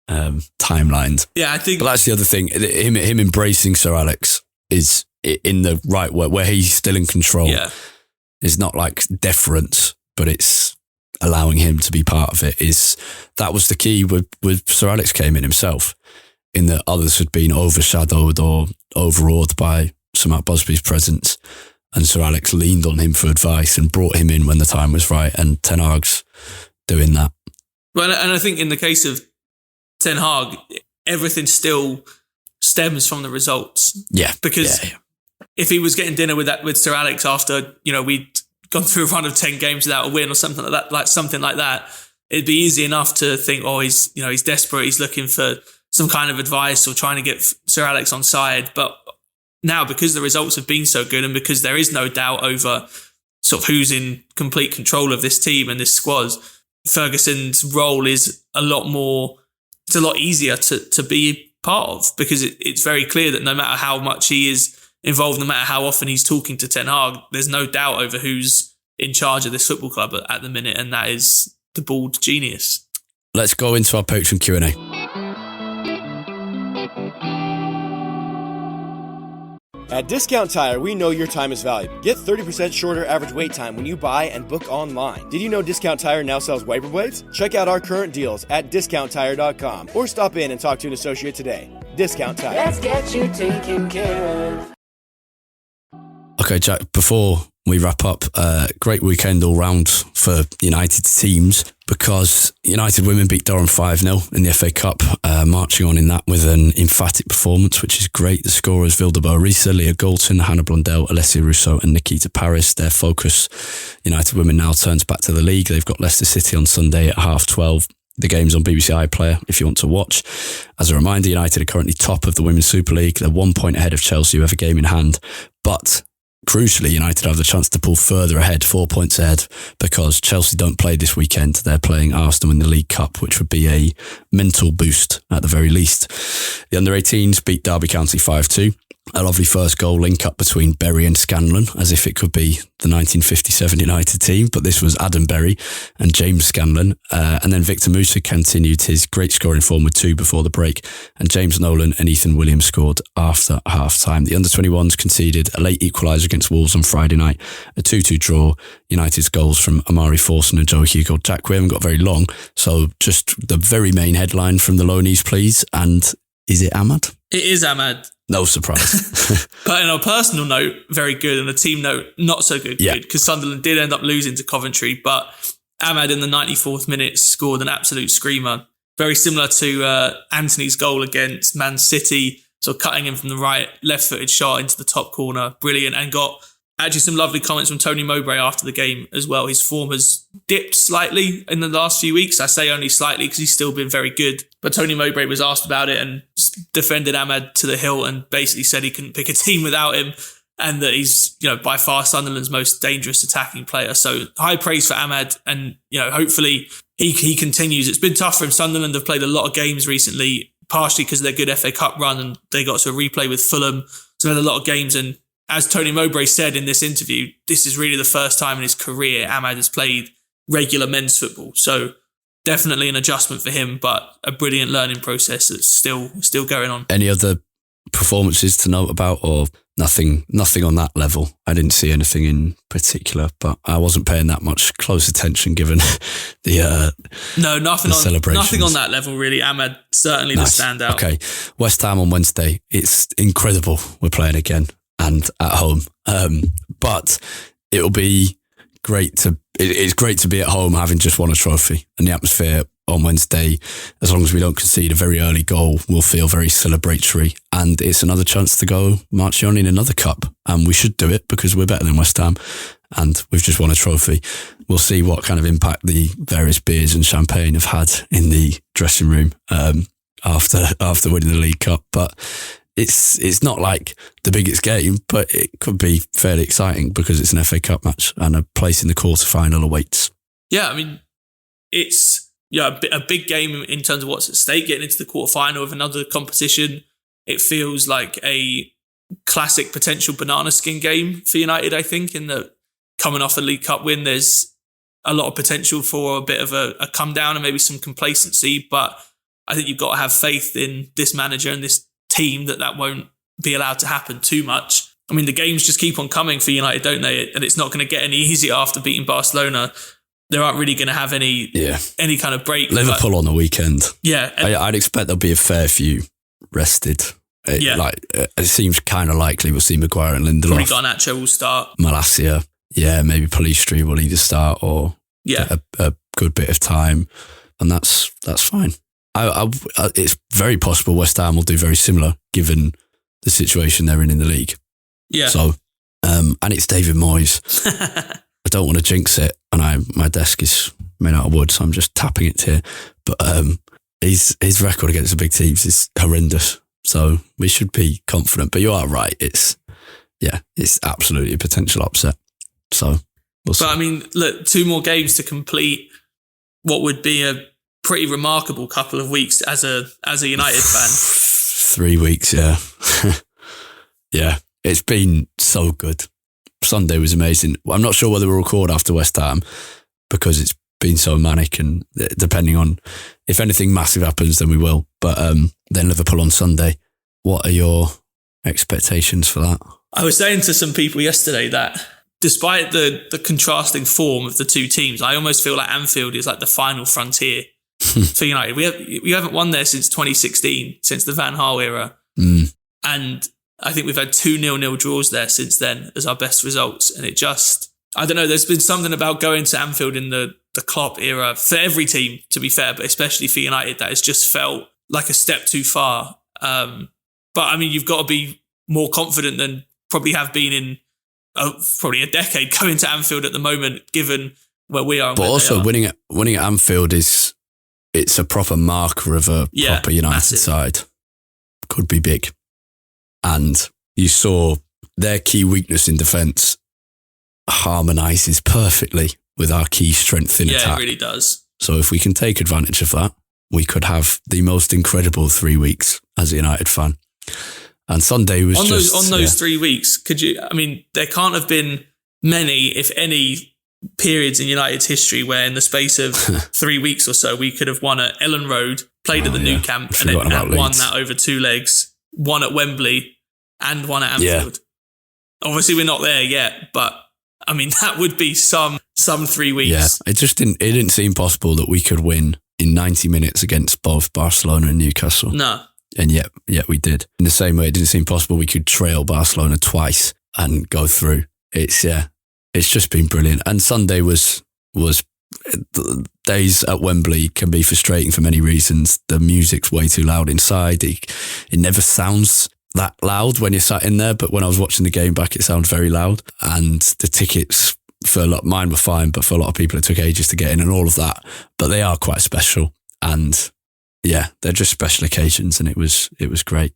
timelined. Yeah, I think. But that's the other thing. Him embracing Sir Alex is in the right way, where he's still in control. Yeah. It's not like deference, but it's allowing him to be part of it. That was the key with Sir Alex came in himself, in that others had been overshadowed or overawed by Sir Matt Busby's presence. And Sir Alex leaned on him for advice and brought him in when the time was right. And Ten Hag's doing that. Well, and I think in the case of Ten Hag, everything still stems from the results. Yeah. Because if he was getting dinner with Sir Alex after, we'd gone through a run of 10 games without a win or something like that, it'd be easy enough to think, he's desperate. He's looking for some kind of advice or trying to get Sir Alex on side. But now, because the results have been so good and because there is no doubt over sort of who's in complete control of this team and this squad, Ferguson's role is a lot easier to be part of, because it's very clear that no matter how much he is involved, no matter how often he's talking to Ten Hag, there's no doubt over who's in charge of this football club at the minute, and that is the bald genius. Let's go into our Patreon Q&A. At Discount Tire, we know your time is valuable. Get 30% shorter average wait time when you buy and book online. Did you know Discount Tire now sells wiper blades? Check out our current deals at DiscountTire.com or stop in and talk to an associate today. Discount Tire. Let's get you taken care of. Okay, Jack, before we wrap up, great weekend all round for United teams, because United women beat Durham 5-0 in the FA Cup, marching on in that with an emphatic performance, which is great. The scorers, Vilda Risa, Leah Galton, Hannah Blundell, Alessia Russo and Nikita Paris. Their focus, United women, now turns back to the league. They've got Leicester City on Sunday at 12:30. The game's on BBC iPlayer if you want to watch. As a reminder, United are currently top of the Women's Super League. They're 1 point ahead of Chelsea, who have a game in hand. But crucially, United have the chance to pull further ahead, 4 points ahead, because Chelsea don't play this weekend. They're playing Arsenal in the League Cup, which would be a mental boost at the very least. The under-18s beat Derby County 5-2. A lovely first goal link up between Berry and Scanlon, as if it could be the 1957 United team, but this was Adam Berry and James Scanlon. And then Victor Musa continued his great scoring form with 2 before the break, and James Nolan and Ethan Williams scored after half-time. The under-21s conceded a late equaliser against Wolves on Friday night, a 2-2 draw. United's goals from Amari Forson and Joe Hugo. Jack, we haven't got very long, so just the very main headline from the Lonies, please. And is it Ahmad? It is Ahmad. No surprise. But on a personal note, very good. And a team note, not so good. Yeah. Because Sunderland did end up losing to Coventry. But Ahmad in the 94th minute scored an absolute screamer. Very similar to Anthony's goal against Man City. So cutting him from the right, left-footed shot into the top corner. Brilliant. And got actually some lovely comments from Tony Mowbray after the game as well. His form has dipped slightly in the last few weeks. I say only slightly because he's still been very good. But Tony Mowbray was asked about it and defended Ahmad to the hilt and basically said he couldn't pick a team without him and that he's, by far Sunderland's most dangerous attacking player. So high praise for Ahmad and, hopefully he continues. It's been tough for him. Sunderland have played a lot of games recently, partially because of their good FA Cup run and they got to a replay with Fulham. So they had a lot of games. And as Tony Mowbray said in this interview, this is really the first time in his career Ahmad has played regular men's football. So definitely an adjustment for him, but a brilliant learning process that's still going on. Any other performances to note about, or nothing on that level? I didn't see anything in particular, but I wasn't paying that much close attention given the celebrations. Nothing on that level really. Ahmad certainly the standout. Okay, West Ham on Wednesday. It's incredible we're playing again and at home, but it'll be great it's great to be at home having just won a trophy, and the atmosphere on Wednesday, as long as we don't concede a very early goal, will feel very celebratory, and it's another chance to go marching on in another cup, and we should do it because we're better than West Ham and we've just won a trophy. We'll see what kind of impact the various beers and champagne have had in the dressing room after winning the League Cup, but it's not like the biggest game, but it could be fairly exciting because it's an FA Cup match and a place in the quarter-final awaits. Yeah, I mean, it's a big game in terms of what's at stake, getting into the quarter-final of another competition. It feels like a classic potential banana skin game for United, I think, in the coming off a League Cup win. There's a lot of potential for a bit of a come down and maybe some complacency, but I think you've got to have faith in this manager and this team that won't be allowed to happen too much. I mean, the games just keep on coming for United, don't they? And it's not going to get any easier after beating Barcelona. They aren't really going to have any kind of break. Liverpool on the weekend. Yeah. I'd expect there'll be a fair few rested. It seems kind of likely we'll see Maguire and Lindelof. Probably Garnacho will start. Malacia. Yeah, maybe Pellistri will either start or get a good bit of time. And that's fine. It's very possible West Ham will do very similar given the situation they're in the league. Yeah. So, and it's David Moyes. I don't want to jinx it, and my desk is made out of wood, so I'm just tapping it here. But his record against the big teams is horrendous, so we should be confident. But you are right; it's absolutely a potential upset. So, we'll see. But I mean, look, 2 more games to complete what would be a pretty remarkable couple of weeks as a United fan. 3 weeks, yeah. Yeah, it's been so good. Sunday was amazing. I'm not sure whether we'll record after West Ham because it's been so manic, and depending on if anything massive happens, then we will. But then Liverpool on Sunday. What are your expectations for that? I was saying to some people yesterday that despite the contrasting form of the two teams, I almost feel like Anfield is like the final frontier for United. We haven't won there since 2016, since the Van Gaal era. And I think we've had 2 0-0 draws there since then as our best results. And it just, I don't know, there's been something about going to Anfield in the Klopp era for every team, to be fair, but especially for United, that has just felt like a step too far. But I mean, you've got to be more confident than probably have been in probably a decade going to Anfield at the moment, given where we are. But also winning at Anfield it's a proper marker of a proper United massive side. Could be big. And you saw their key weakness in defence harmonises perfectly with our key strength in attack. Yeah, it really does. So if we can take advantage of that, we could have the most incredible 3 weeks as a United fan. And Sunday was on those 3 weeks, could you? I mean, there can't have been many, if any, periods in United's history where in the space of 3 weeks or so we could have won at Ellen Road, played at the Nou Camp, and won that over 2 legs, won at Wembley and won at Anfield. Yeah. Obviously we're not there yet, but I mean that would be some 3 weeks. Yeah, it didn't seem possible that we could win in 90 minutes against both Barcelona and Newcastle. No. And yet we did. In the same way, it didn't seem possible we could trail Barcelona twice and go through. It's just been brilliant. And Sunday was days at Wembley can be frustrating for many reasons. The music's way too loud inside. It never sounds that loud when you're sat in there, but when I was watching the game back, it sounds very loud. And the tickets for mine were fine, but for a lot of people it took ages to get in and all of that. But they are quite special, and yeah, they're just special occasions, and it was great.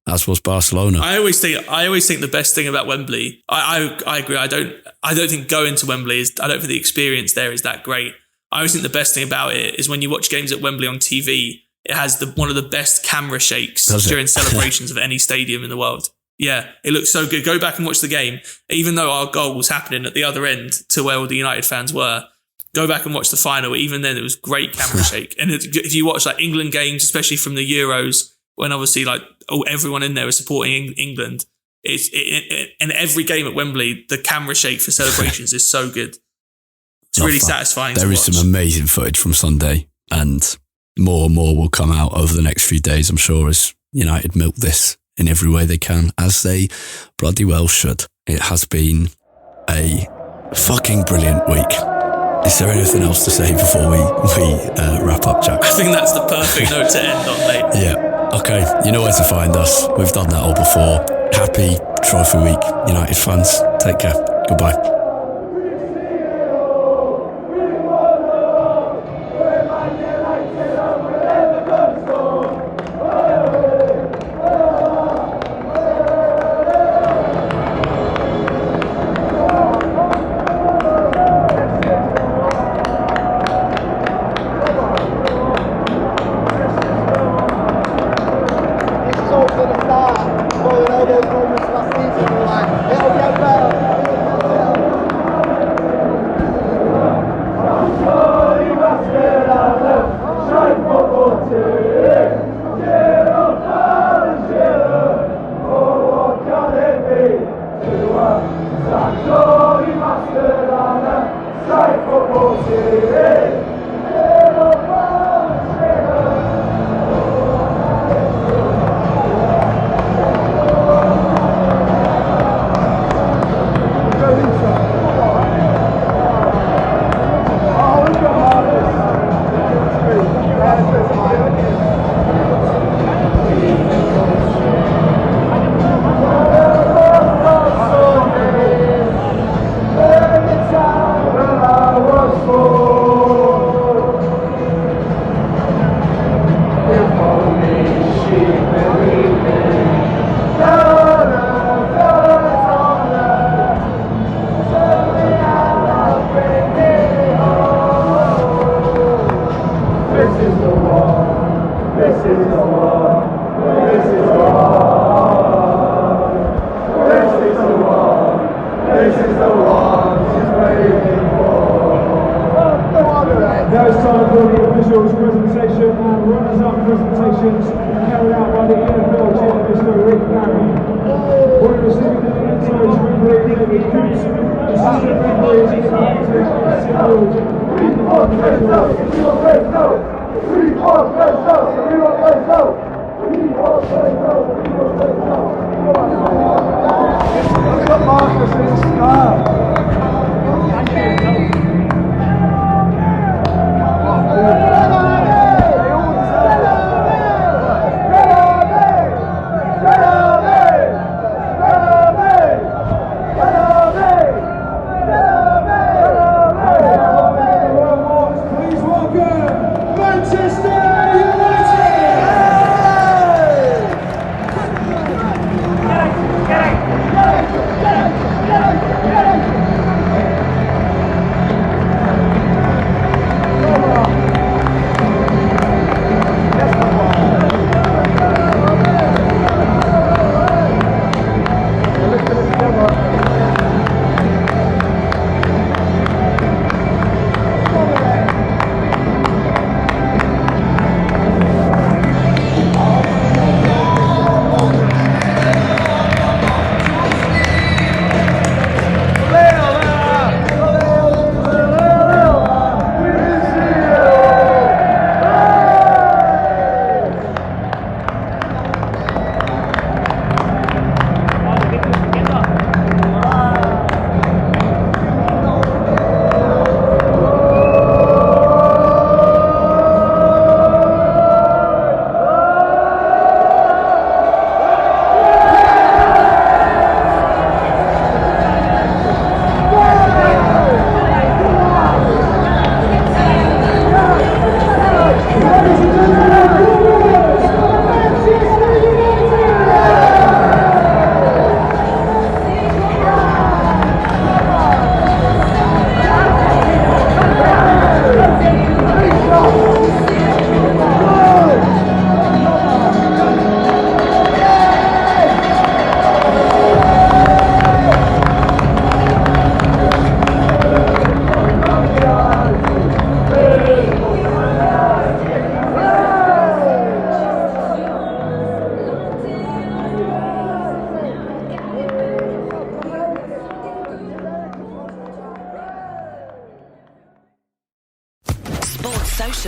As was Barcelona. I always think the best thing about Wembley. I agree. I don't think going to Wembley I don't think the experience there is that great. I always think the best thing about it is when you watch games at Wembley on TV. It has one of the best camera shakes during celebrations of any stadium in the world. Yeah, it looks so good. Go back and watch the game. Even though our goal was happening at the other end to where all the United fans were, go back and watch the final. Even then, it was great camera shake. And if you watch like England games, especially from the Euros, when obviously like everyone in there is supporting England, in every game at Wembley, the camera shake for celebrations is so good. It's really satisfying to watch. There is some amazing footage from Sunday, and more and more will come out over the next few days, I'm sure, as United milk this in every way they can, as they bloody well should. It has been a fucking brilliant week. Is there anything else to say before we wrap up, Jack? I think that's the perfect note to end on, mate. Yeah. Okay. You know where to find us. We've done that all before. Happy Trophy Week, United fans. Take care. Goodbye. Those moments last season were like, it'll get better.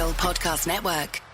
Social Podcast Network.